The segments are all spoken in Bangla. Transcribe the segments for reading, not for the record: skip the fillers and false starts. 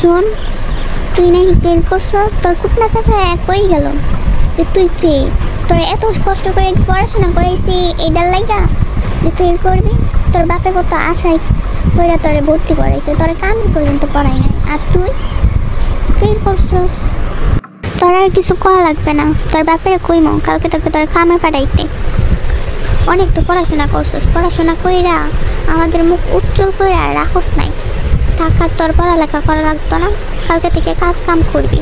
শোন, তুই নাকি ফেল করছস, তোর কুটনা চাচা কই গেল যে তুই ফেল? তোর এত কষ্ট করে পড়াশোনা করাইছি এইটার লাইগা যে ফেল করবি? তোর বাপে কত আশায় কইরা তোরে ভর্তি করাইছে, তোর কাজ পর্যন্ত পড়াই নাই, আর তুই ফেল করছস। তোর আর কিছু করা লাগবে না, তোর বাপের কইমো কালকে তোকে তোর কামে পাঠাইতে। অনেক তো পড়াশোনা করছস, পড়াশোনা কইরা আমাদের মুখ উজ্জ্বল করে আর রাখস নাই। টাকার তোর পড়ালেখা করা লাগতো না, কালকে থেকে কাজ কাম করবি।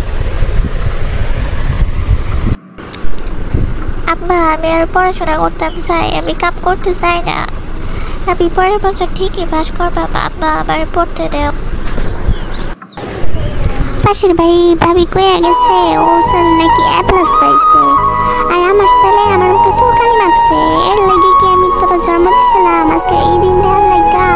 আম্মা, আমি আর পড়াশোনা করতাম চাই, আমি কাম করতে চাই না। আমি পরের বছর ঠিকই পাস করবো, আম্মা আমার পড়তে দেও। পাশের বাড়ি ভাবি কইয়া গেছে ওর ছেলে নাকি A+ পাইছে, আর আমার ছেলে আমার মুখে চুলকানি মাখছে। এর লাগে কি আমি তোর জন্ম দিছিলাম আজকে এই দিন দেওয়ার লাগা?